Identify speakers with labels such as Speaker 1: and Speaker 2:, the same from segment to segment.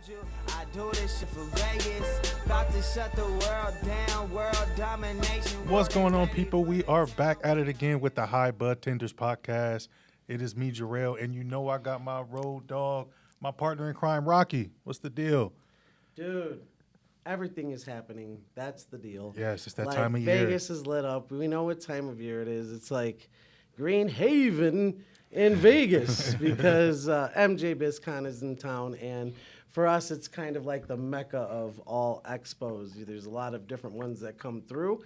Speaker 1: you, I do this shit for Vegas. About to shut the world down, world domination.
Speaker 2: What's going on, people? We are back at it again with the High Budtenders Potcast. It is me, Jorrell, and you know I got my road dog, my partner in crime, Rocky. What's the deal?
Speaker 3: Dude, everything is happening. That's the deal.
Speaker 2: Yes, it's that
Speaker 3: like,
Speaker 2: time of year.
Speaker 3: Vegas is lit up. We know what time of year it is. It's like Green Haven in Vegas because MJBizCon is in town, and for us, it's kind of like the mecca of all expos. There's a lot of different ones that come through,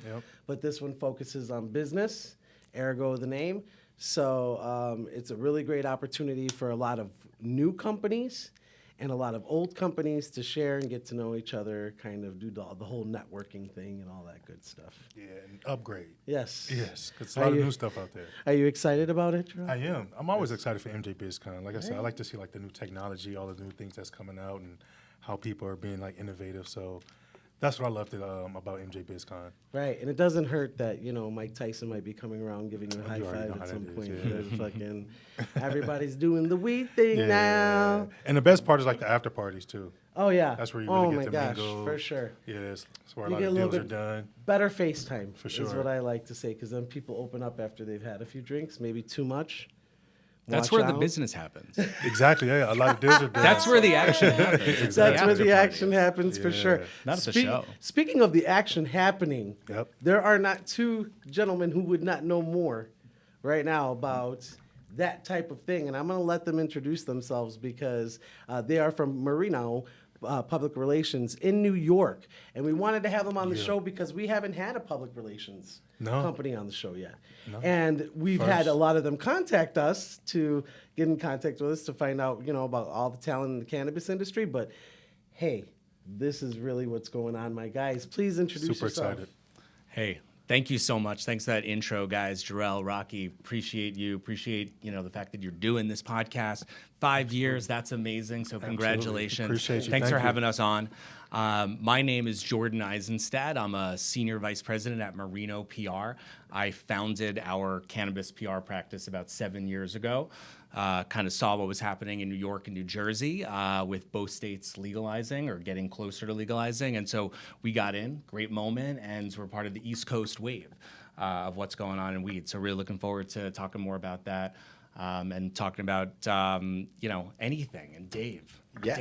Speaker 3: but this one focuses on business, ergo the name. So it's a really great opportunity for a lot of new companies and a lot of old companies to share and get to know each other, kind of do the whole networking thing and all that good stuff.
Speaker 2: Yeah, and upgrade.
Speaker 3: Yes.
Speaker 2: Yes, because a lot of new stuff out there.
Speaker 3: Are you excited about it, Jorrell?
Speaker 2: I am. I'm always excited for MJBizCon. Like I said, I like to see like the new technology, all the new things that's coming out, and how people are being like innovative. So that's what I loved about MJBizCon.
Speaker 3: Right, and it doesn't hurt that, you know, Mike Tyson might be coming around giving you a high five at some point. Because fucking everybody's doing the weed thing now.
Speaker 2: And the best part is like the after parties too.
Speaker 3: Oh, yeah.
Speaker 2: That's where you really get to
Speaker 3: gosh,
Speaker 2: mingle.
Speaker 3: for sure.
Speaker 2: Yeah, that's where
Speaker 3: You
Speaker 2: a
Speaker 3: get
Speaker 2: lot
Speaker 3: a
Speaker 2: of
Speaker 3: little
Speaker 2: deals are
Speaker 3: bit
Speaker 2: done.
Speaker 3: better FaceTime,
Speaker 2: For
Speaker 3: is
Speaker 2: sure.
Speaker 3: what I like to say, because then people open up after they've had a few drinks, maybe too much.
Speaker 4: That's
Speaker 3: Watch
Speaker 4: where the
Speaker 3: out.
Speaker 4: business happens.
Speaker 2: Exactly, yeah. A lot of deals are done.
Speaker 4: That's where the action happens.
Speaker 3: That's where the action happens, for sure.
Speaker 4: Not at the show.
Speaker 3: Speaking of the action happening,
Speaker 2: Yep.
Speaker 3: there are not two gentlemen who would not know more right now about that type of thing. And I'm going to let them introduce themselves because they are from Marino Public Relations in New York. And we wanted to have them on the show because we haven't had a public relations company on the show yet.
Speaker 2: No.
Speaker 3: And we've had a lot of them contact us to get in contact with us to find out, you know, about all the talent in the cannabis industry. But hey, this is really what's going on, my guys. Please introduce
Speaker 2: Super
Speaker 3: yourself.
Speaker 2: excited.
Speaker 4: Hey, thank you so much. Thanks for that intro, guys. Jorrell, Rocky, appreciate you. Appreciate, you know, the fact that you're doing this podcast. 5 years, that's amazing. So congratulations.
Speaker 2: Appreciate you.
Speaker 4: Thanks
Speaker 2: Thank
Speaker 4: for
Speaker 2: you.
Speaker 4: having us on. My name is Jordan Isenttant. I'm a senior vice president at Marino PR. I founded our cannabis PR practice about 7 years ago. Kind of saw what was happening in New York and New Jersey with both states legalizing or getting closer to legalizing. And so we got in, great moment, and we're part of the East Coast wave of what's going on in weed. So really looking forward to talking more about that and talking about, you know, anything. And Dave.
Speaker 5: Yes.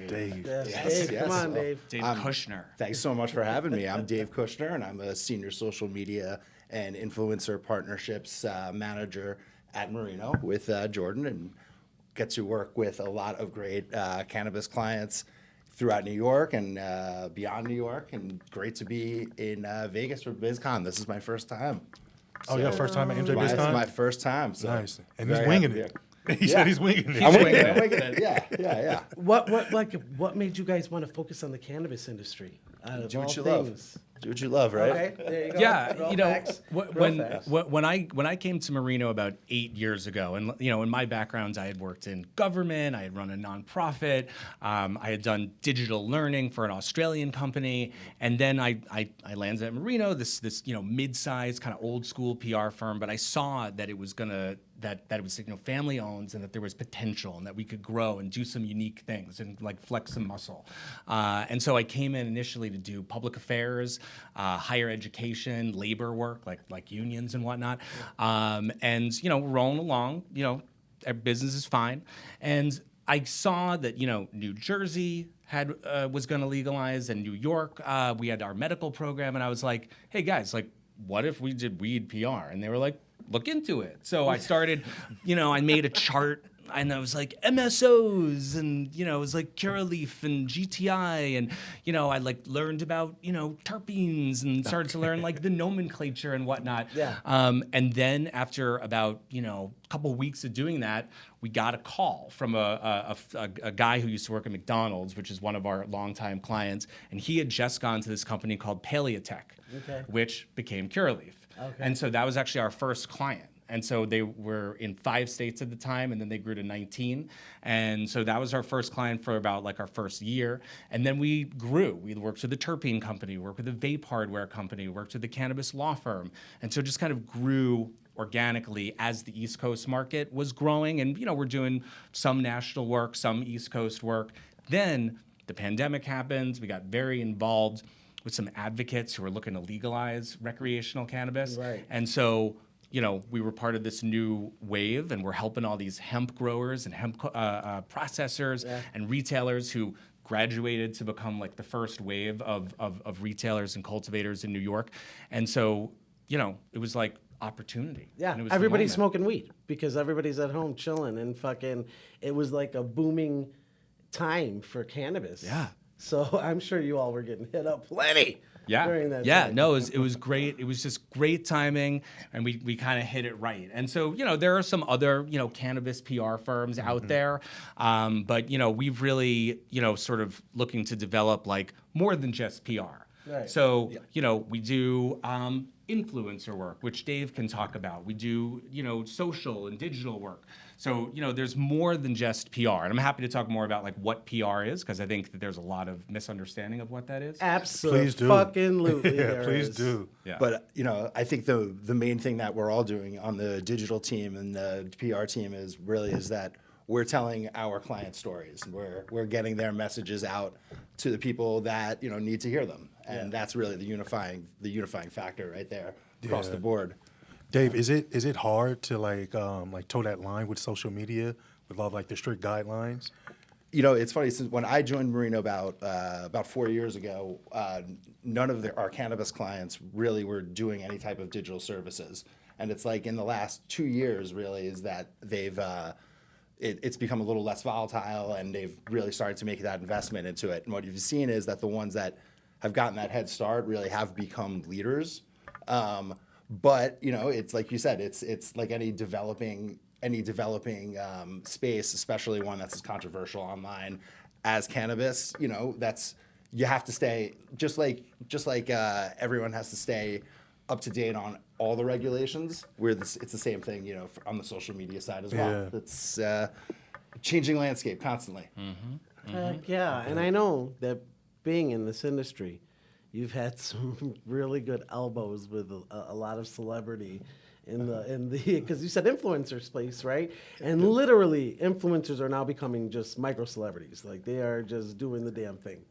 Speaker 2: Dave.
Speaker 3: Yes, Dave, come on, Dave.
Speaker 4: Dave Kushner.
Speaker 5: Thanks so much for having me. I'm Dave Kushner, and I'm a senior social media and influencer partnerships manager at Marino with Jordan, and get to work with a lot of great cannabis clients throughout New York and beyond New York, and great to be in Vegas for BizCon. This is my first time.
Speaker 2: Oh, yeah, first time at
Speaker 5: It's
Speaker 2: MJBizCon?
Speaker 5: my first time. So
Speaker 2: Nice. And he's
Speaker 5: very
Speaker 2: winging
Speaker 5: happy
Speaker 2: it.
Speaker 5: to
Speaker 2: He said he's winging it.
Speaker 5: I'm winging it. Yeah.
Speaker 3: What made you guys want to focus on the cannabis industry? Out of
Speaker 5: Do what
Speaker 3: all
Speaker 5: you
Speaker 3: things?
Speaker 5: love. Do what you love, right?
Speaker 3: Okay, there you go.
Speaker 4: Yeah,
Speaker 3: Real
Speaker 4: you know,
Speaker 3: facts.
Speaker 4: when I came to Marino about 8 years ago, and you know, in my background, I had worked in government, I had run a nonprofit, I had done digital learning for an Australian company, and then I landed at Marino, this you know, mid-sized kind of old school PR firm, but I saw that it was that it was, you know, family owned, and that there was potential and that we could grow and do some unique things and like flex some muscle. And so I came in initially to do public affairs, higher education, labor work, like unions and whatnot. And, you know, rolling along, you know, our business is fine. And I saw that, you know, New Jersey was going to legalize, and New York, we had our medical program, and I was like, hey guys, like, what if we did weed PR? And they were like, look into it. So I started, you know, I made a chart, and I was like MSOs, and, you know, it was like Curaleaf and GTI, and, you know, I like learned about, you know, terpenes, and started to learn like the nomenclature and whatnot.
Speaker 3: Yeah.
Speaker 4: And then after about, you know, a couple of weeks of doing that, we got a call from a guy who used to work at McDonald's, which is one of our longtime clients, and he had just gone to this company called Paleotech, which became Curaleaf.
Speaker 3: Okay.
Speaker 4: And so that was actually our first client. And so they were in 5 states at the time, and then they grew to 19. And so that was our first client for about like our first year. And then we grew. We worked with a terpene company, worked with a vape hardware company, worked with a cannabis law firm. And so just kind of grew organically as the East Coast market was growing. And, you know, we're doing some national work, some East Coast work. Then the pandemic happened. We got very involved with some advocates who were looking to legalize recreational cannabis.
Speaker 3: Right.
Speaker 4: And so, we were part of this new wave, and we're helping all these hemp growers and hemp processors and retailers who graduated to become like the first wave of retailers and cultivators in New York. And so, it was like opportunity.
Speaker 3: Yeah,
Speaker 4: And it was the
Speaker 3: everybody's
Speaker 4: moment.
Speaker 3: smoking weed because everybody's at home chilling and fucking. It was like a booming time for cannabis.
Speaker 4: Yeah.
Speaker 3: So I'm sure you all were getting hit up plenty.
Speaker 4: Yeah.
Speaker 3: During that
Speaker 4: yeah.
Speaker 3: time.
Speaker 4: No, it was great. It was just great timing, and we kind of hit it right. And so, there are some other, cannabis PR firms out there, but, we've really, sort of looking to develop like more than just PR.
Speaker 3: Right.
Speaker 4: So, we do influencer work, which Dave can talk about. We do, social and digital work. So, there's more than just PR. And I'm happy to talk more about like what PR is, because I think that there's a lot of misunderstanding of what that is.
Speaker 3: Absolutely.
Speaker 2: Please do.
Speaker 3: Fucking lootly.
Speaker 2: Yeah,
Speaker 3: there
Speaker 2: please
Speaker 3: is.
Speaker 2: do.
Speaker 4: Yeah.
Speaker 5: But I think the main thing that we're all doing on the digital team and the PR team is that we're telling our client stories. We're getting their messages out to the people that need to hear them, and that's really the unifying factor right there across the board.
Speaker 2: Dave, is it hard to like toe that line with social media with all like the strict guidelines?
Speaker 5: It's funny, since when I joined Marino about 4 years ago, none of our cannabis clients really were doing any type of digital services, and it's like in the last 2 years really is that they've it's become a little less volatile, and they've really started to make that investment into it. And what you've seen is that the ones that have gotten that head start really have become leaders. But it's like you said, it's like any developing space, especially one that's as controversial online as cannabis. You have to stay just like everyone has to stay up to date on all the regulations. It's the same thing, on the social media side as well.
Speaker 2: Yeah.
Speaker 5: It's changing landscape constantly.
Speaker 3: Yeah, and I know that being in this industry, you've had some really good elbows with a lot of celebrity in the because you said influencer space, right? And literally, influencers are now becoming just micro celebrities. Like they are just doing the damn thing.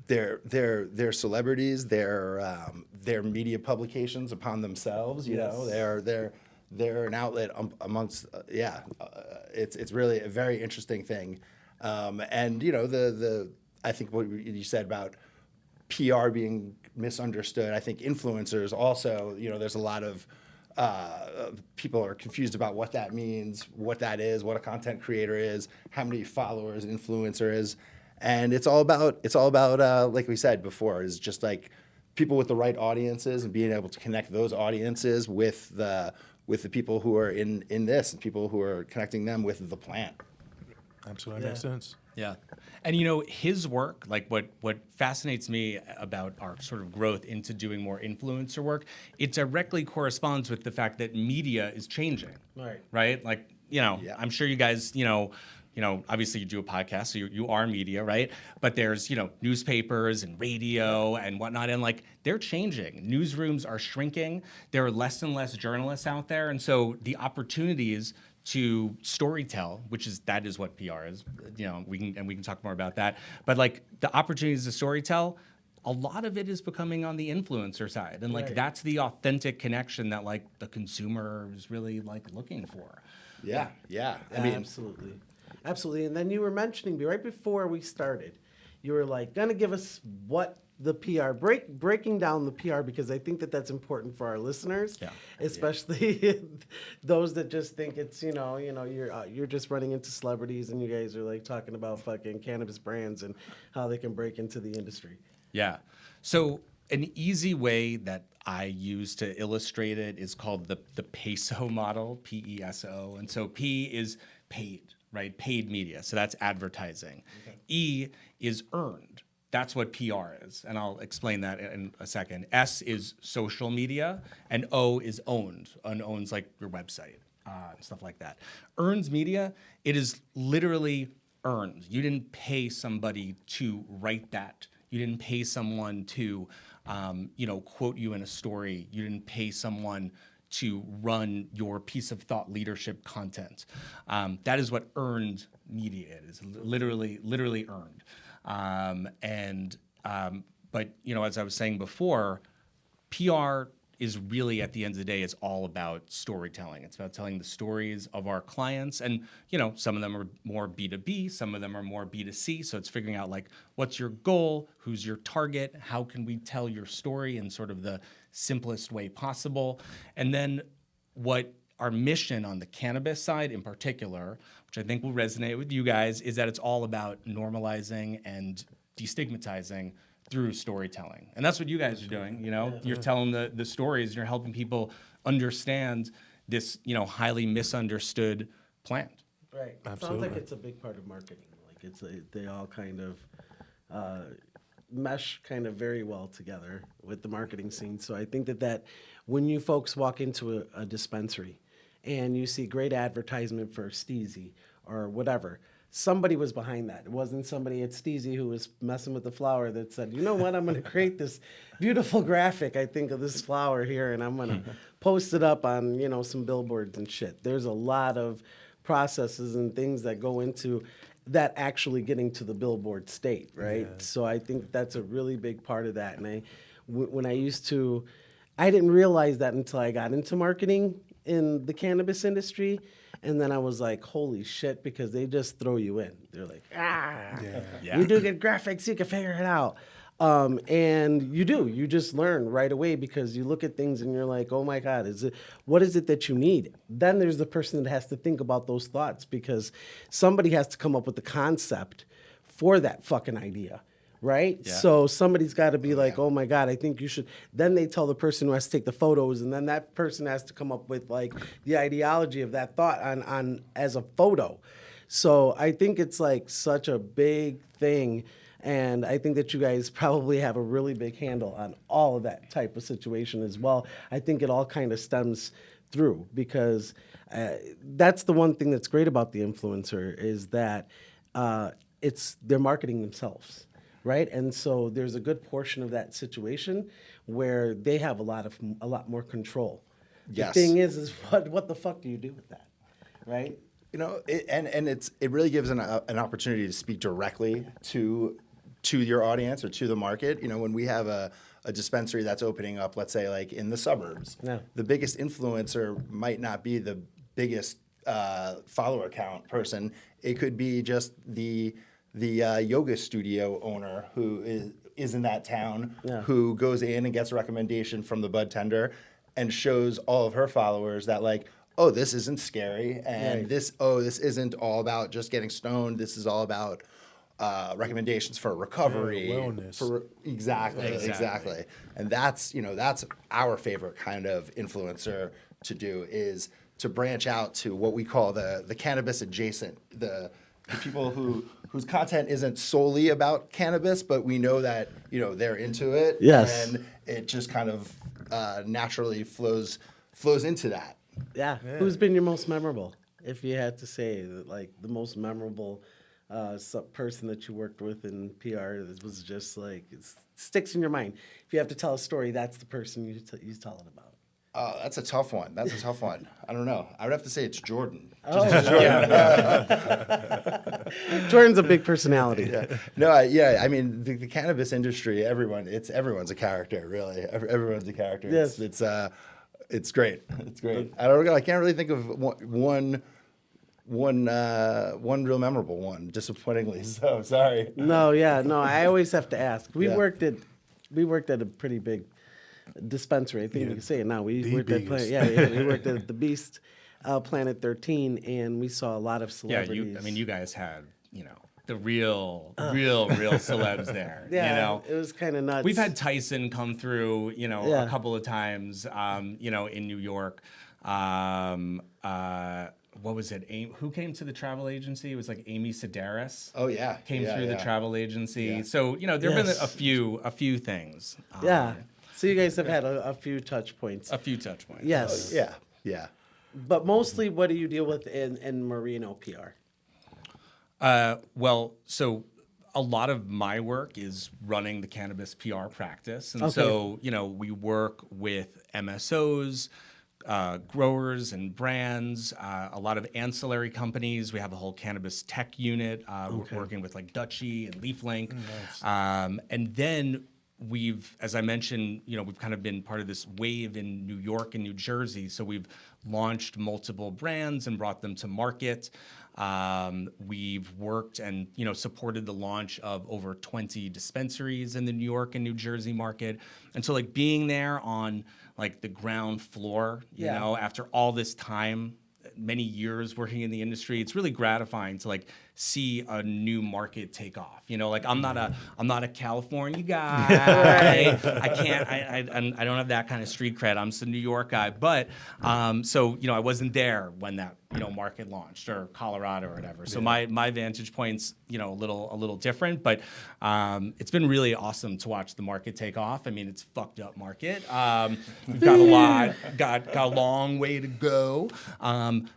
Speaker 5: They're celebrities. They're media publications upon themselves. They're an outlet amongst. It's really a very interesting thing, and I think what you said about PR being misunderstood. I think influencers also. There's a lot of people are confused about what that means, what that is, what a content creator is, how many followers an influencer is. And it's all about like we said before, is just like people with the right audiences and being able to connect those audiences with the people who are in this and people who are connecting them with the plant.
Speaker 2: Absolutely makes sense.
Speaker 4: Yeah. And his work, like what fascinates me about our sort of growth into doing more influencer work, it directly corresponds with the fact that media is changing.
Speaker 3: Right.
Speaker 4: Right? Like, I'm sure you guys, obviously you do a podcast, so you are media, right? But there's, newspapers and radio and whatnot, and like they're changing. Newsrooms are shrinking. There are less and less journalists out there, and so the opportunities to storytell, that is what PR is. We can talk more about that. But like the opportunities to storytell, a lot of it is becoming on the influencer side, and like
Speaker 3: Right.
Speaker 4: that's the authentic connection that like the consumer is really like looking for.
Speaker 5: Yeah. I mean,
Speaker 3: Absolutely. And then you were mentioning right before we started, you were like gonna give us what the PR breaking down the PR, because I think that that's important for our listeners, especially those that just think it's you're just running into celebrities and you guys are like talking about fucking cannabis brands and how they can break into the industry.
Speaker 4: Yeah. So an easy way that I use to illustrate it is called the PESO model, PESO. And so P is paid, right? Paid media. So that's advertising. Okay. E is earned. That's what PR is. And I'll explain that in a second. S is social media. And O is owned. And owns like your website and stuff like that. Earns media, it is literally earned. You didn't pay somebody to write that. You didn't pay someone to, quote you in a story. You didn't pay someone to run your piece of thought leadership content. That is what earned media is. Literally earned. But as I was saying before, PR is really, at the end of the day, it's all about storytelling. It's about telling the stories of our clients. And, some of them are more B2B, some of them are more B2C. So it's figuring out what's your goal, who's your target, how can we tell your story in sort of the simplest way possible. And then what our mission on the cannabis side in particular, which I think will resonate with you guys, is that it's all about normalizing and destigmatizing through storytelling. And that's what you guys are doing, You're telling the stories, and you're helping people understand this, highly misunderstood plant.
Speaker 3: Right.
Speaker 2: Absolutely.
Speaker 3: Sounds like it's a big part of marketing. They all kind of mesh kind of very well together with the marketing scene. So I think that when you folks walk into a dispensary and you see great advertisement for Steezy or whatever, somebody was behind that. It wasn't somebody at Steezy who was messing with the flower that said, you know what, I'm going to create this beautiful graphic, I think, of this flower here, and I'm going to post it up on, some billboards and shit. There's a lot of processes and things that go into that actually getting to the billboard state, right? Yeah. So I think that's a really big part of that. And I didn't realize that until I got into marketing in the cannabis industry. And then I was like, holy shit, because they just throw you in. They're like, you do get graphics, you can figure it out. And you just learn right away because you look at things and you're like, oh my God, what is it that you need? Then there's the person that has to think about those thoughts because somebody has to come up with the concept for that fucking idea. Right? Yeah. So somebody's got to be like, oh my God, I think you should. Then they tell the person who has to take the photos, and then that person has to come up with the ideology of that thought on as a photo. So I think it's such a big thing, and I think that you guys probably have a really big handle on all of that type of situation as well. I think it all kind of stems through because that's the one thing that's great about the influencer is that they're marketing themselves. Right, and so there's a good portion of that situation where they have a lot more control.
Speaker 5: Yes.
Speaker 3: The thing is what the fuck do you do with that, right?
Speaker 5: It really gives an opportunity to speak directly to your audience or to the market. When we have a dispensary that's opening up, let's say in the suburbs, the biggest influencer might not be the biggest follower count person. It could be just the yoga studio owner who is in that town, who goes in and gets a recommendation from the bud tender and shows all of her followers that this isn't scary, and this isn't all about just getting stoned. This is all about recommendations for recovery,
Speaker 2: wellness.
Speaker 5: Exactly. And that's our favorite kind of influencer to do is to branch out to what we call the cannabis adjacent, the people whose content isn't solely about cannabis, but we know that they're into it.
Speaker 3: Yes.
Speaker 5: And it just kind of naturally flows into that.
Speaker 3: Yeah. Who's been your most memorable? If you had to say the most memorable person that you worked with in PR, it was just it sticks in your mind. If you have to tell a story, that's the person you tell it about.
Speaker 5: That's a tough one. I don't know. I would have to say it's Jordan.
Speaker 3: Jordan's a big personality.
Speaker 5: Yeah. No, I mean, the cannabis industry, everyone's a character, really. Everyone's a character.
Speaker 3: Yes.
Speaker 5: It's great. It's great. I can't really think of one real memorable one, disappointingly. So sorry.
Speaker 3: No. I always have to ask. We worked at a pretty big dispensary. I think we can say it now. We worked at we worked at the Beast, Planet 13, and we saw a lot of celebrities.
Speaker 4: Yeah, you guys had the real celebs there.
Speaker 3: Yeah, it was kind of nuts.
Speaker 4: We've had Tyson come through, a couple of times, in New York. What was it? Who came to the travel agency? It was Amy Sedaris.
Speaker 5: Oh yeah,
Speaker 4: came through the travel agency.
Speaker 5: Yeah.
Speaker 4: So there've been a few things.
Speaker 3: So you guys have had a few touch points.
Speaker 4: A few touch points.
Speaker 3: Yes.
Speaker 5: Yeah.
Speaker 3: But mostly, what do you deal with in Marino PR?
Speaker 4: Well, so a lot of my work is running the cannabis PR practice. And so, we work with MSOs, growers and brands, a lot of ancillary companies. We have a whole cannabis tech unit. We're working with like Dutchie and LeafLink. And then we've, as I mentioned, we've kind of been part of this wave in New York and New Jersey. So we've launched multiple brands and brought them to market. We've worked and supported the launch of over 20 dispensaries in the New York and New Jersey market. And so like being there on like the ground floor, you know, after all this time, many years working in the industry, it's really gratifying to like see a new market take off. Like I'm not a California guy. I don't have that kind of street cred. I'm just a New York guy. But so I wasn't there when that market launched, or Colorado or whatever. So my vantage point's a little different. But it's been really awesome to watch the market take off. I mean, it's fucked up market. We've got a long way to go.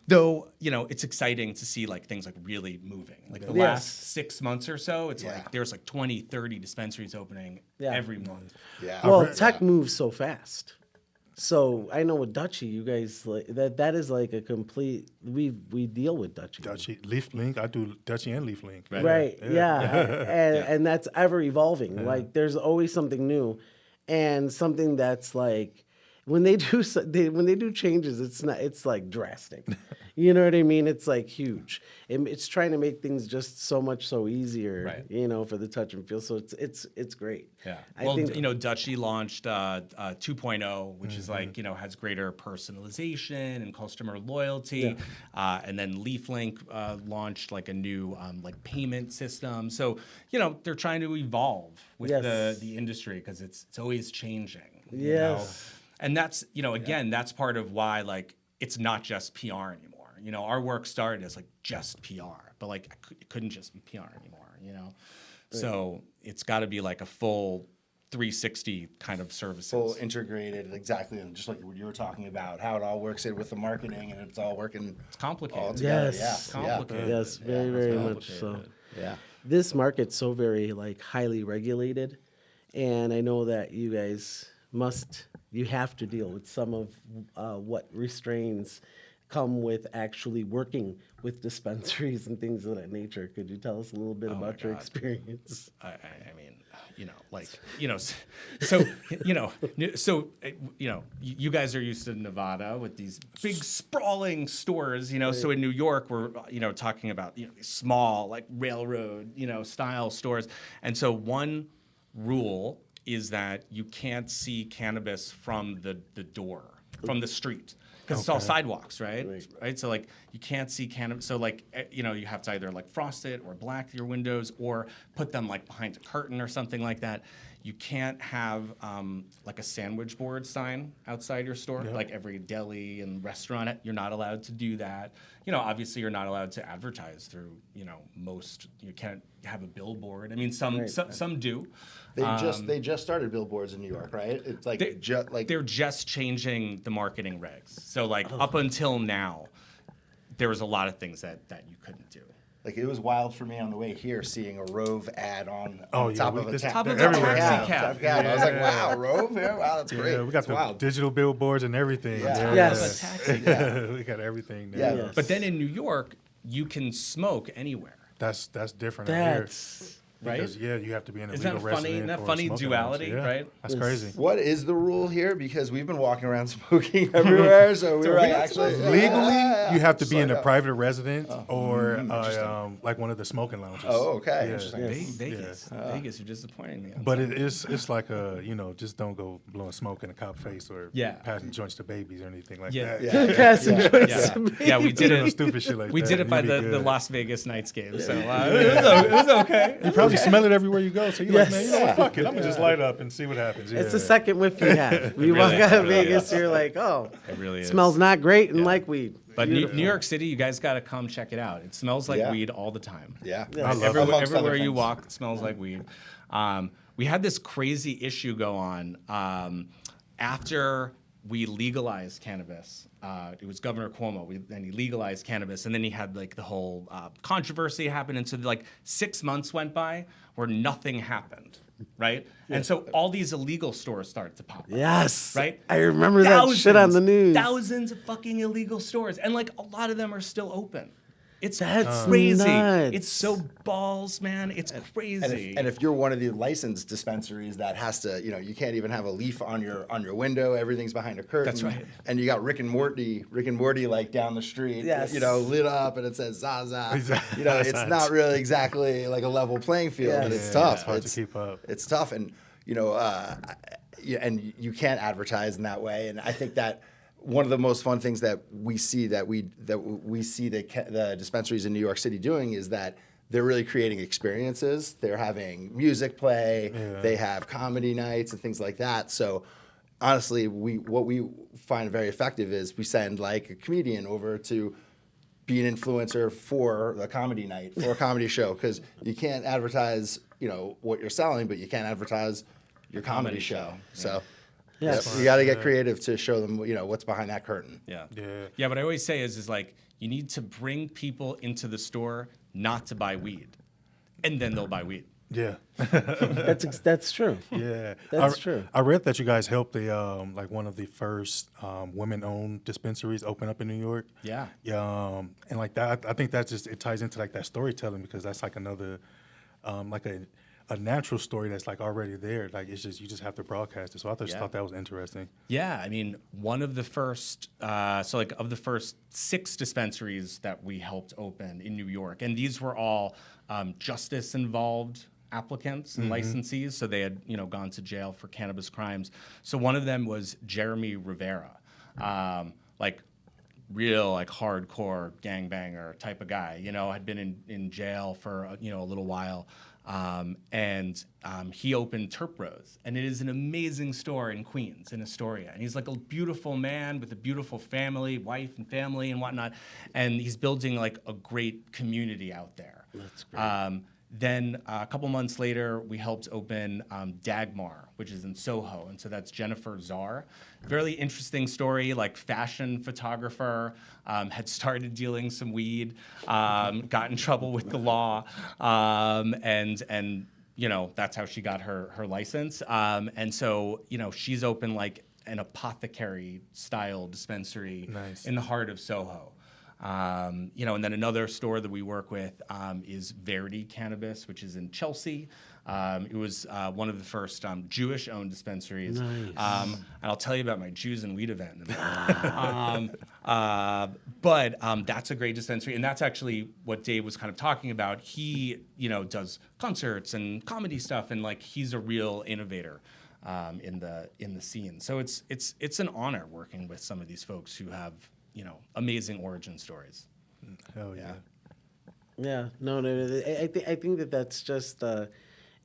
Speaker 4: Though it's exciting to see like things like really moving. Like the last 6 months or so, it's like there's like 20, 30 dispensaries opening every month.
Speaker 5: Yeah.
Speaker 3: Well, tech moves so fast. So I know with Dutchie, you guys like that is like a complete. We deal with Dutchie.
Speaker 2: LeafLink. I do Dutchie and LeafLink.
Speaker 3: Right. And that's ever evolving. Like there's always something new, and something that's like when they do changes, it's like drastic. You know what I mean? It's like huge. It's trying to make things just so easier, for the touch and feel. So it's great.
Speaker 4: Yeah.
Speaker 3: I
Speaker 4: Well,
Speaker 3: think,
Speaker 4: Dutchie launched 2.0, which is like, has greater personalization and customer loyalty. And then LeafLink launched like a new like payment system. So, they're trying to evolve with the industry because it's always changing.
Speaker 3: Yes.
Speaker 4: And that's, again, that's part of why like it's not just PR anymore. Our work started as like just PR, but like it couldn't just be PR anymore, So it's got to be like a full 360 kind of services.
Speaker 5: Full integrated, exactly, and just like what you were talking about, how it all works in with the marketing, and it's all working.
Speaker 4: It's complicated.
Speaker 5: All together.
Speaker 3: Yes.
Speaker 4: Complicated.
Speaker 3: Yes, very much so.
Speaker 5: Yeah.
Speaker 3: This market's so very like highly regulated, and I know that you guys you have to deal with some of what restraints come with actually working with dispensaries and things of that nature. Could you tell us a little bit about your experience?
Speaker 4: I mean, so you guys are used to Nevada with these big sprawling stores, So in New York, we're talking about these small like railroad style stores, and so one rule is that you can't see cannabis from the door, from the street. Because it's all sidewalks, right? So like you can't see cannabis. So like you have to either like frost it or black your windows or put them like behind a curtain or something like that. You can't have like a sandwich board sign outside your store, like every deli and restaurant. You're not allowed to do that. Obviously you're not allowed to advertise through. Most you can't have a billboard. I mean, some do.
Speaker 5: They just started billboards in New York, right? It's like
Speaker 4: they're just changing the marketing regs. So like up until now, there was a lot of things that you couldn't do.
Speaker 5: Like it was wild for me on the way here seeing a Rove ad on top of a
Speaker 4: top of a
Speaker 2: everywhere.
Speaker 4: taxi cab.
Speaker 5: I was like, wow, Rove? Yeah, wow, that's great.
Speaker 2: Yeah, we got the digital billboards and everything.
Speaker 5: Yeah.
Speaker 3: Yes.
Speaker 2: We got everything there.
Speaker 5: Yeah.
Speaker 4: But then in New York, you can smoke anywhere.
Speaker 2: That's different out here.
Speaker 4: Right?
Speaker 2: Because, you have to be an
Speaker 4: Isn't
Speaker 2: illegal
Speaker 4: that funny?
Speaker 2: resident.
Speaker 4: Isn't that
Speaker 2: or a
Speaker 4: funny
Speaker 2: smoking
Speaker 4: duality,
Speaker 2: lounge.
Speaker 4: right?
Speaker 2: That's crazy.
Speaker 5: What is the rule here? Because we've been walking around smoking everywhere, so we were like, actually
Speaker 2: Legally, you have to be in a
Speaker 5: like,
Speaker 2: private residence or like one of the smoking lounges.
Speaker 5: Oh, okay.
Speaker 2: Yeah.
Speaker 5: Interesting.
Speaker 4: Vegas, you're disappointing me.
Speaker 2: But it's like just don't go blowing smoke in a cop's face or passing joints to babies or anything like that.
Speaker 4: Yeah, we did it.
Speaker 2: Stupid shit like that.
Speaker 4: We did it by
Speaker 2: You'd be
Speaker 4: the
Speaker 2: good.
Speaker 4: Las Vegas Knights game, so it was okay.
Speaker 2: You probably smell it everywhere you go, so you're like, man, what, fuck it. I'm going to just light up and see what happens.
Speaker 3: It's the second whiff you have. You walk out of Vegas, you're like, oh,
Speaker 4: it really
Speaker 3: smells not great and like weed.
Speaker 4: But New York City, you guys got to come check it out. It smells like weed all the time.
Speaker 5: Yeah.
Speaker 4: Everywhere you walk, it smells like weed. We had this crazy issue go on after we legalized cannabis. It was Governor Cuomo, and he legalized cannabis, and then he had like the whole controversy happen, and so like 6 months went by where nothing happened, right? And so all these illegal stores started to pop up.
Speaker 3: Yes.
Speaker 4: Right?
Speaker 3: I remember that shit on the news.
Speaker 4: Thousands of fucking illegal stores, and like a lot of them are still open. It's
Speaker 3: That's
Speaker 4: crazy.
Speaker 3: nuts.
Speaker 4: It's so balls, man. It's crazy.
Speaker 5: And if you're one of the licensed dispensaries that has to, you can't even have a leaf on your window. Everything's behind a curtain.
Speaker 4: That's right.
Speaker 5: And you got Rick and Morty like down the street,
Speaker 3: Yes.
Speaker 5: lit up, and it says Zaza.
Speaker 2: Exactly.
Speaker 5: It's not really exactly like a level playing field,
Speaker 3: Yes.
Speaker 5: and it's
Speaker 2: Yeah,
Speaker 5: tough.
Speaker 2: it's hard to keep up.
Speaker 5: It's tough, and and you can't advertise in that way. And I think that one of the most fun things that we see the dispensaries in New York City doing is that they're really creating experiences. They're having music play.
Speaker 2: Yeah.
Speaker 5: They have comedy nights and things like that. So honestly, what we find very effective is we send like a comedian over to be an influencer for the comedy night, for a comedy show, because you can't advertise, what you're selling, but you can't advertise your comedy show. So.
Speaker 3: Yes.
Speaker 5: You got to get creative to show them, what's behind that curtain.
Speaker 4: Yeah.
Speaker 2: Yeah.
Speaker 4: What I always say is like you need to bring people into the store not to buy weed, and then they'll buy weed.
Speaker 2: Yeah.
Speaker 3: That's true.
Speaker 2: Yeah,
Speaker 3: That's true.
Speaker 2: I read that you guys helped like one of the first women-owned dispensaries open up in New York.
Speaker 4: Yeah.
Speaker 2: And like that, I think that it ties into like that storytelling, because that's like another, like a natural story that's like already there. Like you just have to broadcast it. So I just thought that was interesting.
Speaker 4: Yeah, I mean, one of the first, of the first 6 dispensaries that we helped open in New York, and these were all justice-involved applicants and licensees, so they had gone to jail for cannabis crimes. So one of them was Jeremy Rivera, real hardcore gangbanger type of guy. Had been in jail for a little while. And he opened Terp Rose, and it is an amazing store in Queens, in Astoria. And he's like a beautiful man with a beautiful family, wife and family and whatnot. And he's building like a great community out there.
Speaker 3: That's great.
Speaker 4: Then a couple months later, we helped open Dagmar, which is in Soho. And so that's Jennifer Czar. Very interesting story, like fashion photographer, had started dealing some weed, got in trouble with the law, and that's how she got her license. And so, she's open like an apothecary style dispensary in the heart of Soho. And then another store that we work with is Verity Cannabis, which is in Chelsea. It was one of the first Jewish-owned dispensaries.
Speaker 3: Nice.
Speaker 4: And I'll tell you about my Jews and weed event in a minute. But that's a great dispensary, and that's actually what Dave was kind of talking about. He, does concerts and comedy stuff, and like he's a real innovator in the scene. So it's an honor working with some of these folks who have amazing origin stories.
Speaker 2: Hell yeah.
Speaker 3: Yeah, no. I think that's just,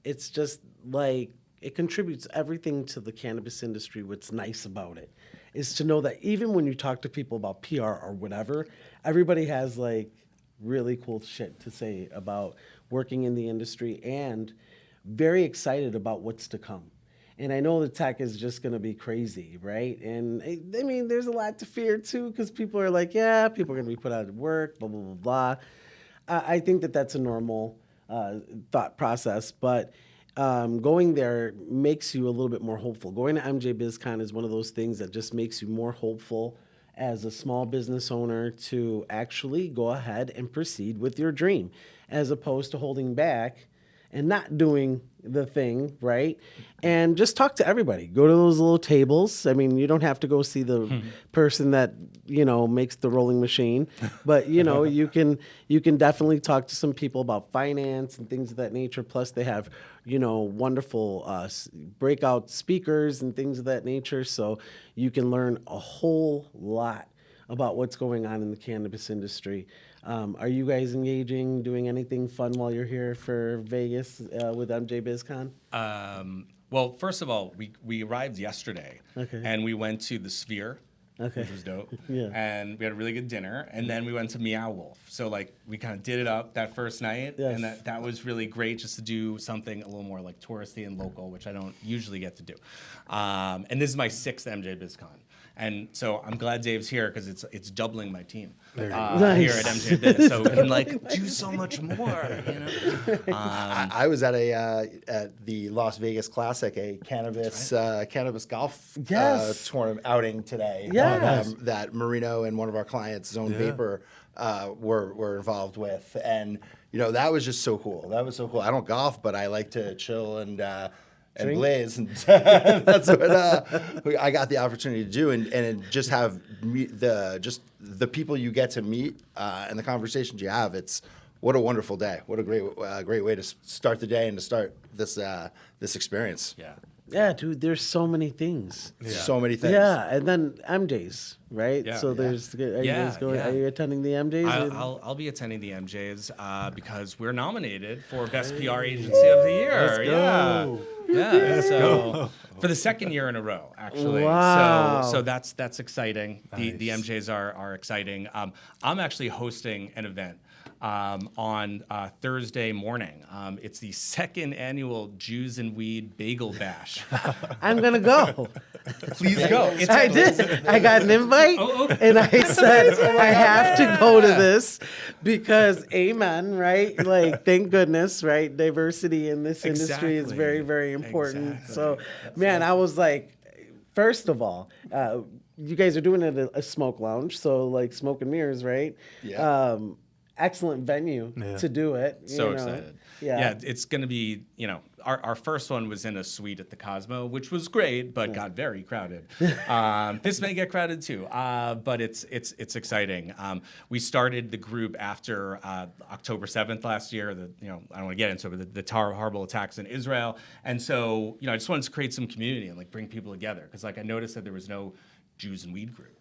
Speaker 3: it's just like it contributes everything to the cannabis industry. What's nice about it is to know that even when you talk to people about PR or whatever, everybody has like really cool shit to say about working in the industry and very excited about what's to come. And I know the tech is just going to be crazy, right? And I mean, there's a lot to fear too, because people are like, yeah, people are going to be put out of work, blah, blah, blah, blah. I think that's a normal thought process, but going there makes you a little bit more hopeful. Going to MJBizCon is one of those things that just makes you more hopeful as a small business owner to actually go ahead and proceed with your dream, as opposed to holding back and not doing the thing, right? And just talk to everybody. Go to those little tables. I mean, you don't have to go see the person that, makes the rolling machine, but you can definitely talk to some people about finance and things of that nature. Plus they have, wonderful breakout speakers and things of that nature. So you can learn a whole lot about what's going on in the cannabis industry. Are you guys engaging, doing anything fun while you're here for Vegas with MJBizCon?
Speaker 4: Well, first of all, we arrived yesterday,
Speaker 3: Okay.
Speaker 4: and we went to the Sphere
Speaker 3: Okay.
Speaker 4: which was dope.
Speaker 3: Yeah.
Speaker 4: And we had a really good dinner, and then we went to Meow Wolf. So like we kind of did it up that first night,
Speaker 3: Yes.
Speaker 4: and that was really great just to do something a little more like touristy and local, which I don't usually get to do. And this is my 6th MJBizCon. And so I'm glad Dave's here because it's doubling my team here
Speaker 3: Nice.
Speaker 4: at MJBiz. So we can like do so much more, you know?
Speaker 5: I was at at the Las Vegas Classic, a cannabis golf
Speaker 3: Yes.
Speaker 5: tournament outing today.
Speaker 3: Yes.
Speaker 5: That Marino and one of our clients, Zone Vapor, were involved with, and that was just so cool. That was so cool. I don't golf, but I like to chill and blaze, and that's what I got the opportunity to do, and just have the people you get to meet and the conversations you have. It's what a wonderful day. What a great way to start the day and to start this experience.
Speaker 4: Yeah.
Speaker 3: Yeah, dude, there's so many things.
Speaker 5: So many things.
Speaker 3: Yeah, and then MJ's, right?
Speaker 4: Yeah.
Speaker 3: So there's, are you guys going?
Speaker 4: Yeah.
Speaker 3: Are you attending the MJ's?
Speaker 4: I'll be attending the MJs because we're nominated for Best PR Agency of the Year.
Speaker 3: Let's go.
Speaker 4: Yeah. So for the 2nd year in a row, actually.
Speaker 3: Wow.
Speaker 4: So that's exciting. The MJs are exciting. I'm actually hosting an event on Thursday morning. It's the 2nd annual Jews and Weed Bagel Bash.
Speaker 3: I'm gonna go.
Speaker 4: Please go.
Speaker 3: I did. I got an invite, and I said I have to go to this because, amen, right? Like, thank goodness, right? Diversity in this industry is
Speaker 4: Exactly.
Speaker 3: very, very important.
Speaker 4: Exactly.
Speaker 3: So, man, I was like, first of all, you guys are doing it at a smoke lounge, so like Smoke and Mirrors, right?
Speaker 5: Yeah.
Speaker 3: Excellent venue to do it.
Speaker 4: So excited.
Speaker 3: Yeah.
Speaker 4: It's going to be, our first one was in a suite at the Cosmo, which was great, but got very crowded. This may get crowded too, but it's exciting. We started the group after October 7th last year. I don't want to get into it, but the horrible attacks in Israel. And so, I just wanted to create some community and like bring people together because like I noticed that there was no Jews and Weed group.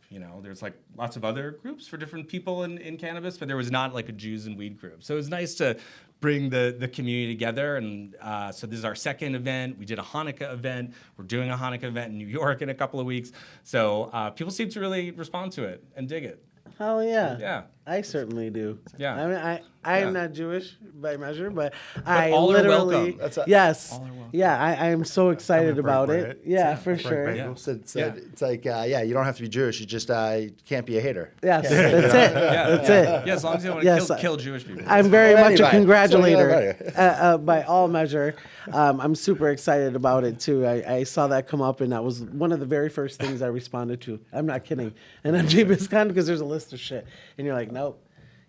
Speaker 4: There's like lots of other groups for different people in cannabis, but there was not like a Jews and Weed group. So it was nice to bring the community together. And so this is our 2nd event. We did a Hanukkah event. We're doing a Hanukkah event in New York in a couple of weeks. So people seem to really respond to it and dig it.
Speaker 3: Hell yeah.
Speaker 4: Yeah.
Speaker 3: I certainly do.
Speaker 4: Yeah.
Speaker 3: I mean, I am
Speaker 4: Yeah.
Speaker 3: not Jewish by measure, but I
Speaker 4: all are
Speaker 3: literally
Speaker 4: welcome.
Speaker 3: yes.
Speaker 4: All are welcome.
Speaker 3: Yeah, I am so excited
Speaker 2: break
Speaker 3: about
Speaker 2: bread.
Speaker 3: it. Yeah, for
Speaker 2: break
Speaker 3: sure.
Speaker 2: bread.
Speaker 3: Yeah.
Speaker 5: So it's like, you don't have to be Jewish. You just can't be a hater.
Speaker 3: Yes, that's it. That's it.
Speaker 4: Yeah, as long as you don't want
Speaker 3: Yes,
Speaker 4: to kill Jewish people.
Speaker 3: I'm very
Speaker 5: Well,
Speaker 3: much a
Speaker 5: anyway,
Speaker 3: congratulator by all measure. I'm super excited about it too. I saw that come up, and that was one of the very first things I responded to. I'm not kidding. And MJBizCon because there's a list of shit, and you're like, nope,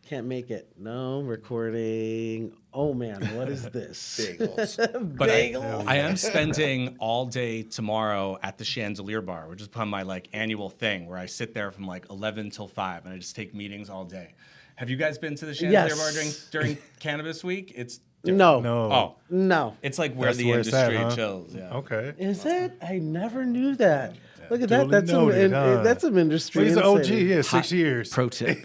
Speaker 3: can't make it. No recording. Oh man, what is this?
Speaker 5: Bagels.
Speaker 4: But
Speaker 3: Bagels.
Speaker 4: I am spending all day tomorrow at the Chandelier Bar, which is become my like annual thing where I sit there from like 11 till 5 and I just take meetings all day. Have you guys been to the Chandelier
Speaker 3: Yes.
Speaker 4: Bar during Cannabis Week? It's different.
Speaker 3: No.
Speaker 2: No.
Speaker 4: Oh,
Speaker 3: No.
Speaker 4: it's like where
Speaker 2: That's
Speaker 4: the
Speaker 2: where it's at,
Speaker 4: industry
Speaker 2: huh?
Speaker 4: chills. Yeah.
Speaker 2: Okay.
Speaker 3: Is it? I never knew that. Look at that.
Speaker 2: Duly
Speaker 3: That's
Speaker 2: noted,
Speaker 3: some,
Speaker 2: huh?
Speaker 3: that's some industry.
Speaker 2: Well, he's an OG.
Speaker 3: insight.
Speaker 2: Yeah, 6 years.
Speaker 4: Pro tip.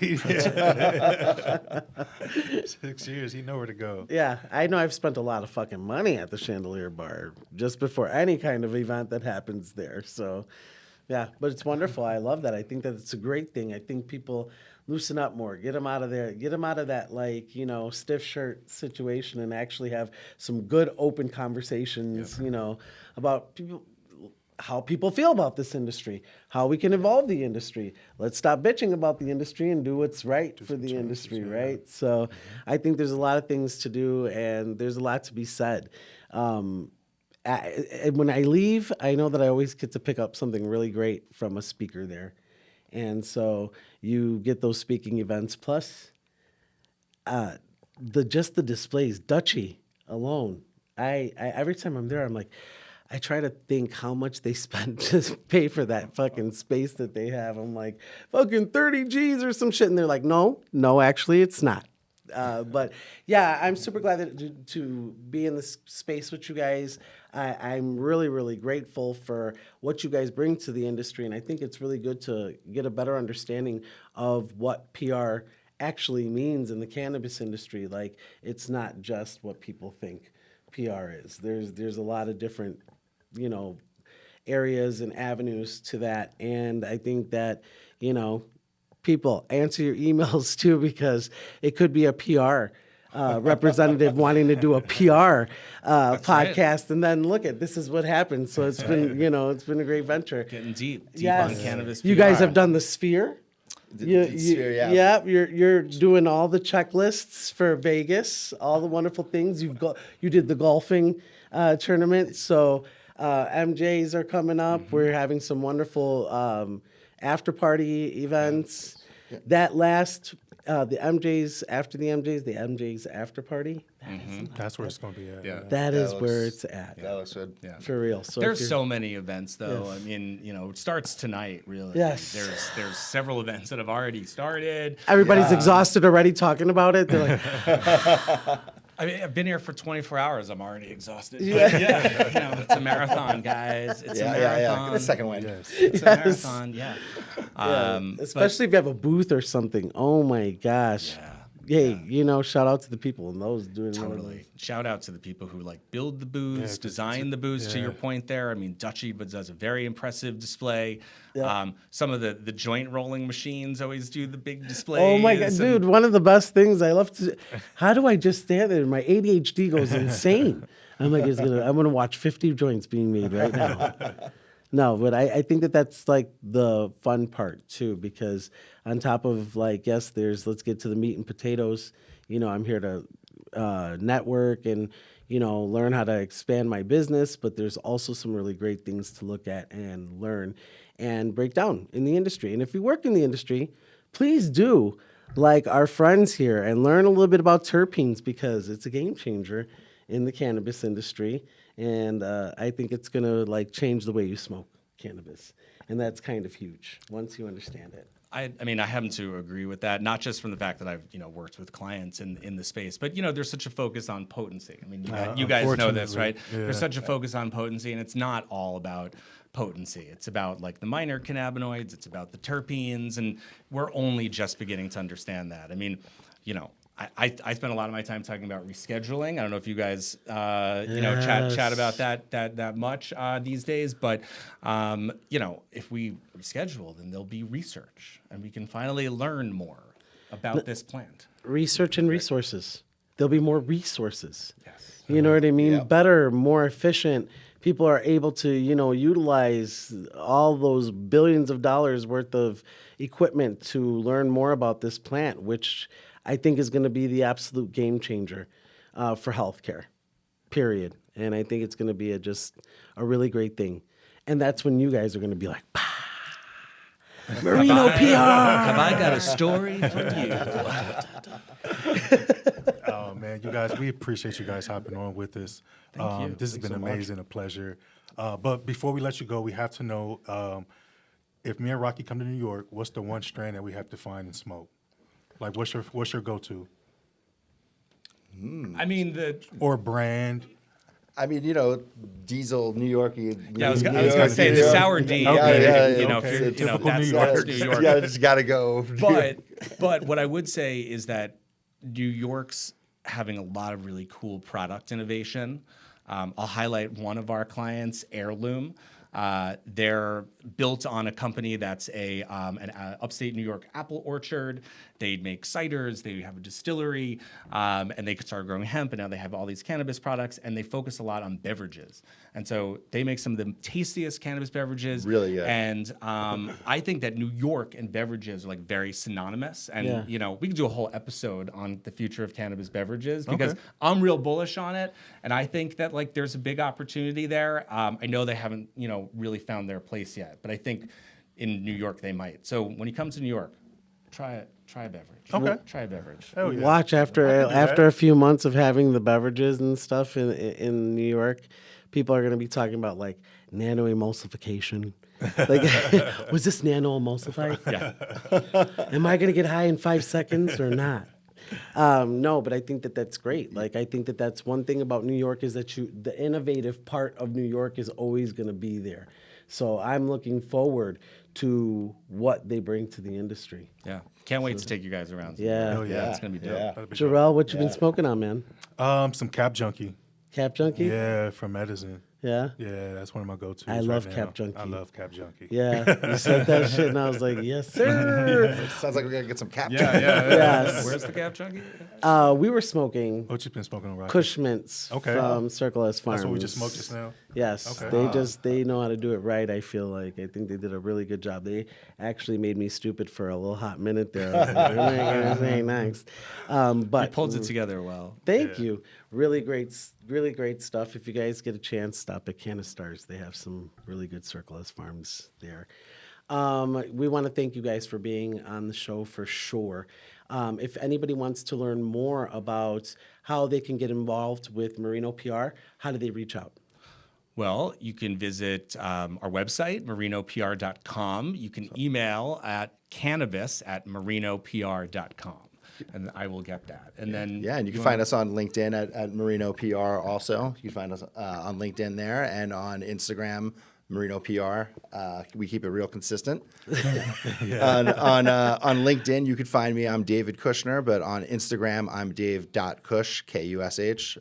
Speaker 2: 6 years. He know where to go.
Speaker 3: Yeah, I know I've spent a lot of fucking money at the Chandelier Bar just before any kind of event that happens there. So, yeah, but it's wonderful. I love that. I think that it's a great thing. I think people loosen up more, get them out of there, get them out of that stiff shirt situation, and actually have some good open conversations, about people. How people feel about this industry, how we can evolve the industry. Let's stop bitching about the industry and do what's right for the industry, right? So I think there's a lot of things to do, and there's a lot to be said. When I leave, I know that I always get to pick up something really great from a speaker there. And so you get those speaking events, plus the displays, Dutchie alone. I every time I'm there, I'm like, I try to think how much they spent to pay for that fucking space that they have. I'm like, fucking 30 G's or some shit. And they're like, no, actually it's not. But yeah, I'm super glad to be in this space with you guys. I'm really, really grateful for what you guys bring to the industry. And I think it's really good to get a better understanding of what PR actually means in the cannabis industry. Like, it's not just what people think PR is. There's a lot of different, areas and avenues to that. And I think that, you know, people answer your emails too, because it could be a PR representative wanting to do a PR podcast, and then look at this is what happened. So it's been, you know, it's been a great venture.
Speaker 4: Getting deep
Speaker 3: Yes.
Speaker 4: on cannabis.
Speaker 3: You
Speaker 4: PR.
Speaker 3: guys have done the Sphere.
Speaker 5: The Sphere, yeah.
Speaker 3: Yep, you're doing all the checklists for Vegas, all the wonderful things. You did the golfing tournament, so MJs are coming up. We're having some wonderful after party events. That last the MJs after the MJs after party.
Speaker 2: That's where it's going to be at.
Speaker 4: Yeah.
Speaker 3: That is
Speaker 5: looks-
Speaker 3: where it's at.
Speaker 5: That looks good.
Speaker 4: Yeah.
Speaker 3: For real. So
Speaker 4: There's
Speaker 3: if you're-
Speaker 4: so many events, though.
Speaker 3: Yes.
Speaker 4: I mean, you know, it starts tonight, really.
Speaker 3: Yes.
Speaker 4: There's several events that have already started.
Speaker 3: everybody's exhausted already talking about it. They're like,
Speaker 4: I mean, I've been here for 24 hours. I'm already exhausted. But yeah, you know, it's a marathon, guys. It's a marathon.
Speaker 5: Get the second win.
Speaker 2: Yes.
Speaker 4: It's a marathon, yeah.
Speaker 3: especially if you have a booth or something. Oh my gosh.
Speaker 4: Yeah.
Speaker 3: Hey, you know, shout out to the people and those doing
Speaker 4: Totally. Shout out to the people who like build the booths,
Speaker 2: Yeah,
Speaker 4: design the booths. To
Speaker 2: yeah.
Speaker 4: your point there, I mean, Dutchy but does a very impressive display.
Speaker 3: Yeah.
Speaker 4: Some of the joint rolling machines always do the big displays.
Speaker 3: Oh my god,
Speaker 4: and-
Speaker 3: dude! One of the best things I love to. How do I just stand there? My ADHD goes insane. I'm like, I'm gonna watch 50 joints being made right now. No, but I think that's like the fun part too, because on top of like, yes, there's let's get to the meat and potatoes. You know, I'm here to network and, you know, learn how to expand my business, but there's also some really great things to look at and learn and break down in the industry. And if you work in the industry, please do like our friends here and learn a little bit about terpenes, because it's a game changer in the cannabis industry. And I think it's going to like change the way you smoke cannabis. And that's kind of huge once you understand it.
Speaker 4: I mean, I happen to agree with that, not just from the fact that I've, you know, worked with clients in the space, but, you know, there's such a focus on potency. I mean, you guys know this, right?
Speaker 2: Yeah.
Speaker 4: There's such a focus on potency, and it's not all about potency. It's about, like, the minor cannabinoids. It's about the terpenes, and we're only just beginning to understand that. I mean, you know, I spend a lot of my time talking about rescheduling. I don't know if you guys, you know, chat about that much these days. But, you know, if we reschedule, then there'll be research, and we can finally learn more about this plant.
Speaker 3: Research and resources. There'll be more resources.
Speaker 4: Yes.
Speaker 3: You know what I mean?
Speaker 5: Yep.
Speaker 3: Better, more efficient. People are able to, you know, utilize all those billions of dollars worth of equipment to learn more about this plant, which I think is going to be the absolute game changer for healthcare, period. And I think it's going to be just a really great thing. And that's when you guys are going to be like, "Bah, Marino PR.
Speaker 4: Have I got a story for you?
Speaker 2: Oh man, you guys, we appreciate you guys hopping on with us.
Speaker 4: Thank you.
Speaker 2: This has been amazing, a pleasure. But before we let you go, we have to know if me and Rocky come to New York, what's the one strain that we have to find and smoke? Like, what's your go-to
Speaker 4: I mean,
Speaker 2: or brand?
Speaker 5: I mean, you know, Diesel, New York.
Speaker 4: yeah, I was going to say the sour D.
Speaker 5: Yeah,
Speaker 4: you know,
Speaker 2: okay.
Speaker 4: if you're, you know,
Speaker 2: Typical
Speaker 4: that's
Speaker 2: New York.
Speaker 4: New York.
Speaker 5: Yeah, just gotta go.
Speaker 4: But what I would say is that New York's having a lot of really cool product innovation. I'll highlight one of our clients, Heirloom. They're built on a company that's an upstate New York apple orchard. They make ciders. They have a distillery, and they started growing hemp. And now they have all these cannabis products, and they focus a lot on beverages. And so they make some of the tastiest cannabis beverages.
Speaker 5: Really good.
Speaker 4: And I think that New York and beverages are like very synonymous. And you know, we could do a whole episode on the future of cannabis beverages because I'm real bullish on it, and I think that like there's a big opportunity there. I know they haven't, you know, really found their place yet, but I think in New York they might. So when you come to New York, try a beverage.
Speaker 2: Okay.
Speaker 4: Try a beverage.
Speaker 2: Hell yeah.
Speaker 3: Watch after a few months of having the beverages and stuff in New York, people are going to be talking about like nano emulsification. Like, was this nano emulsified?
Speaker 4: Yeah.
Speaker 3: Am I going to get high in 5 seconds or not? No, but I think that that's great. Like, I think that that's one thing about New York is that the innovative part of New York is always going to be there. So I'm looking forward to what they bring to the industry.
Speaker 4: Yeah. Can't wait to take you guys around.
Speaker 3: Yeah.
Speaker 2: Hell yeah.
Speaker 4: It's gonna be dope.
Speaker 5: Yeah.
Speaker 2: That'd be dope.
Speaker 3: Jorrell, what you been smoking on, man?
Speaker 2: Some Cap Junkie.
Speaker 3: Cap Junkie?
Speaker 2: Yeah, from Edison.
Speaker 3: Yeah.
Speaker 2: Yeah, that's one of my go-tos.
Speaker 3: I love
Speaker 2: right
Speaker 3: Cap
Speaker 2: now.
Speaker 3: Junkie.
Speaker 2: I love Cap Junkie.
Speaker 3: Yeah, you said that shit, and I was like, yes, sir.
Speaker 5: Sounds like we're gonna get some cap.
Speaker 3: Yes.
Speaker 4: Where's the Cap Junkie?
Speaker 3: We were smoking
Speaker 2: What you been smoking on, Rocky?
Speaker 3: Kush Mints
Speaker 2: Okay.
Speaker 3: from Circle S Farms.
Speaker 2: That's what we just smoked just now.
Speaker 3: Yes,
Speaker 2: Okay.
Speaker 3: they know how to do it right. I feel like I think they did a really good job. They actually made me stupid for a little hot minute there. I was like, oh my goodness, very nice. But
Speaker 4: He pulled it together well.
Speaker 3: thank you. Really great stuff. If you guys get a chance, stop at Canistars. They have some really good Circle S Farms there. We want to thank you guys for being on the show for sure. If anybody wants to learn more about how they can get involved with Marino PR, how do they reach out?
Speaker 4: Well, you can visit our website, marinopr.com. You can email at cannabis@marinopr.com, and I will get that. And then
Speaker 5: Yeah, and you can find us on LinkedIn at Marino PR also. You can find us on LinkedIn there and on Instagram, Marino PR. We keep it real consistent. On LinkedIn, you can find me. I'm David Kushner, but on Instagram, I'm Dave.Kush, Kush.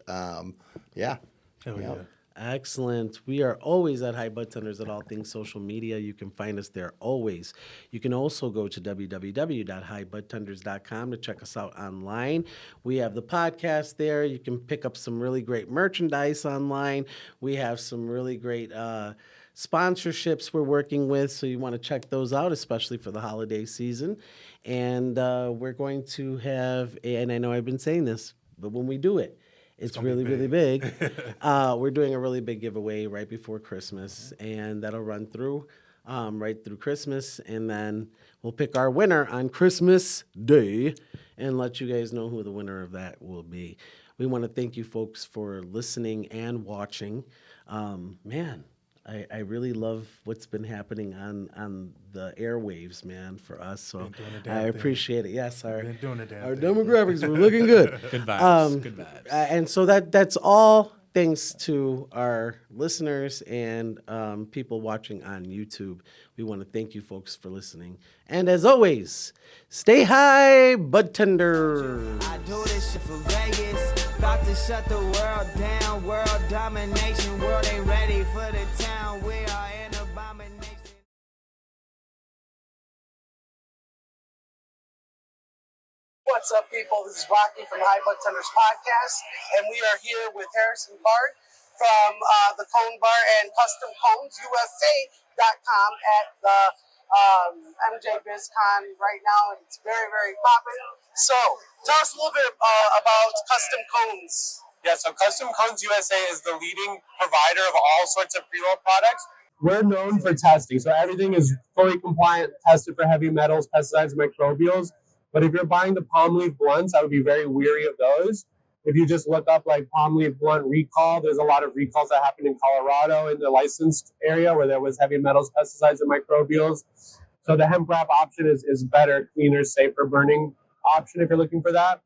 Speaker 5: Yeah.
Speaker 2: Hell yeah.
Speaker 3: Excellent. We are always at High Budtenders at all things social media. You can find us there always. You can also go to www.highbudtenders.com to check us out online. We have the podcast there. You can pick up some really great merchandise online. We have some really great sponsorships we're working with, so you want to check those out, especially for the holiday season. And we're going to have, and I know I've been saying this, but when we do it, it's really, really big. We're doing a really big giveaway right before Christmas, and that'll run through right through Christmas, and then we'll pick our winner on Christmas Day and let you guys know who the winner of that will be. We want to thank you folks for listening and watching. Man, I really love what's been happening on the airwaves, man, for us. So
Speaker 2: doing the damn
Speaker 3: I
Speaker 2: thing.
Speaker 3: appreciate it. Yes,
Speaker 2: Been doing the damn
Speaker 3: our
Speaker 2: thing.
Speaker 3: demographics were looking good.
Speaker 4: good vibes. Good vibes.
Speaker 3: And so that's all thanks to our listeners and people watching on YouTube. We want to thank you folks for listening. And as always, stay high, Budtenders.
Speaker 1: I do this shit for Vegas. About to shut the world down. World domination. World ain't ready for the town. We are an abomination.
Speaker 3: What's up, people? This is Rocky from the High Budtenders Potcast, and we are here with Harrison Bart from the Cone Bar and Custom Cones USA.com at the MJBizCon right now. It's very, very popping. So, tell us a little bit about Custom Cones.
Speaker 6: Yeah, so Custom Cones USA is the leading provider of all sorts of pre-roll products. We're known for testing, so everything is fully compliant, tested for heavy metals, pesticides, and microbials. But if you're buying the palm leaf blunts, I would be very weary of those. If you just look up like palm leaf blunt recall, there's a lot of recalls that happened in Colorado in the licensed area where there was heavy metals, pesticides, and microbials. So the hemp wrap option is better, cleaner, safer burning option if you're looking for that.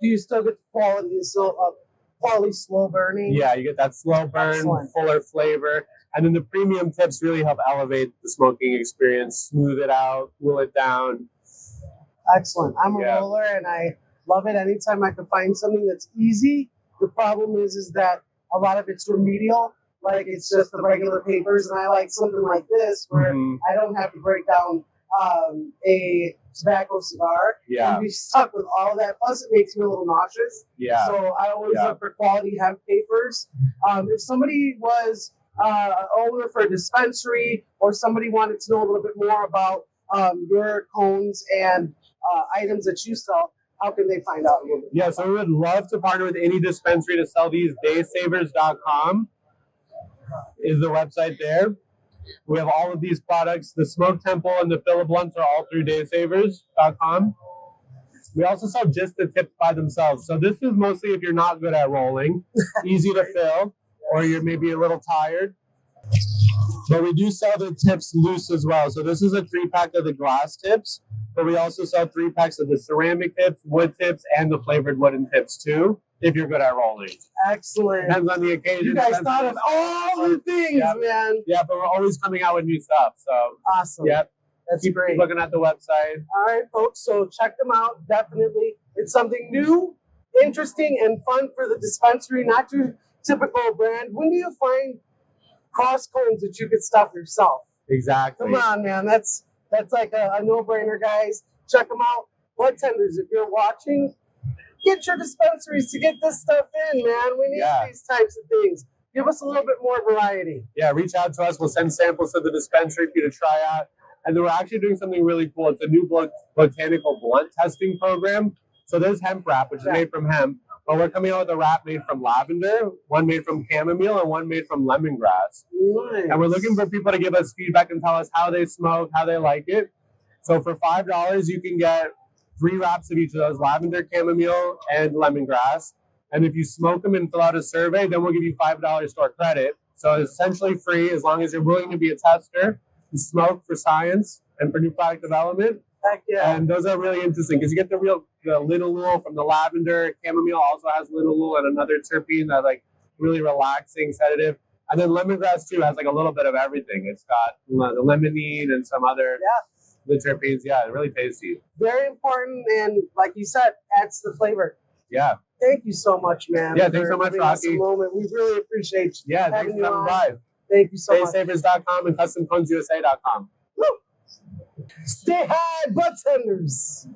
Speaker 3: Do you still get the quality slow burning?
Speaker 6: Yeah, you get that slow burn,
Speaker 3: Excellent.
Speaker 6: fuller flavor. And then the premium tips really help elevate the smoking experience, smooth it out, cool it down.
Speaker 3: Excellent. I'm a
Speaker 6: Yeah.
Speaker 3: roller, and I love it anytime I can find something that's easy. The problem is that a lot of it's remedial, like it's just the regular papers, and I like something like this where I don't have to break down a tobacco cigar
Speaker 6: Yeah.
Speaker 3: and be stuck with all that. Plus, it makes me a little nauseous.
Speaker 6: Yeah.
Speaker 3: So I always
Speaker 6: Yeah.
Speaker 3: look for quality hemp papers. If somebody was an owner for a dispensary, or somebody wanted to know a little bit more about your cones and items that you sell, how can they find out?
Speaker 6: Yeah, so we would love to partner with any dispensary to sell these. Daysavers.com is the website there. We have all of these products. The Smoke Temple and the Filla Blunts are all through Daysavers.com. We also sell just the tips by themselves. So this is mostly if you're not good at rolling, easy to fill, or you're maybe a little tired. But we do sell the tips loose as well. So this is a 3-pack of the glass tips, but we also sell 3 packs of the ceramic tips, wood tips, and the flavored wooden tips too, if you're good at rolling.
Speaker 3: Excellent.
Speaker 6: Depends on the occasion.
Speaker 3: You guys
Speaker 6: Depends-
Speaker 3: thought of all the things,
Speaker 6: Yeah.
Speaker 3: man.
Speaker 6: Yeah, but we're always coming out with new stuff. So,
Speaker 3: Awesome.
Speaker 6: yep.
Speaker 3: That's
Speaker 6: Keep
Speaker 3: great.
Speaker 6: looking at the website.
Speaker 3: All right, folks. So check them out. Definitely. It's something new, interesting, and fun for the dispensary, not your typical brand. When do you find cross cones that you could stuff yourself.
Speaker 6: Exactly.
Speaker 3: Come on, man. That's like a no-brainer, guys. Check them out. Budtenders, if you're watching, get your dispensaries to get this stuff in, man. We need these types of things. Give us a little bit more variety.
Speaker 6: Yeah, reach out to us. We'll send samples to the dispensary for you to try out. And then we're actually doing something really cool. It's a new botanical blunt testing program. So there's hemp wrap, which is made from hemp. But we're coming out with a wrap made from lavender, one made from chamomile, and one made from lemongrass.
Speaker 3: Nice.
Speaker 6: And we're looking for people to give us feedback and tell us how they smoke, how they like it. So for $5, you can get 3 wraps of each of those, lavender, chamomile, and lemongrass. And if you smoke them and fill out a survey, then we'll give you $5 store credit. So it's essentially free as long as you're willing to be a tester and smoke for science and for new product development.
Speaker 3: Heck yeah.
Speaker 6: And those are really interesting because you get the linalool from the lavender. Chamomile also has linalool and another terpene that's like really relaxing sedative. And then lemongrass too has like a little bit of everything. It's got the limonene and some other the terpenes. Yeah, really tasty.
Speaker 3: Very important, and like you said, adds the flavor.
Speaker 6: Yeah.
Speaker 3: Thank you so much, man.
Speaker 6: Yeah, thanks so much, Rocky.
Speaker 3: Moment. We really appreciate you.
Speaker 6: Yeah, thanks for coming by.
Speaker 3: Thank you so much.
Speaker 6: DaySavers.com and CustomConesUSA.com.
Speaker 3: Stay high, Budtenders.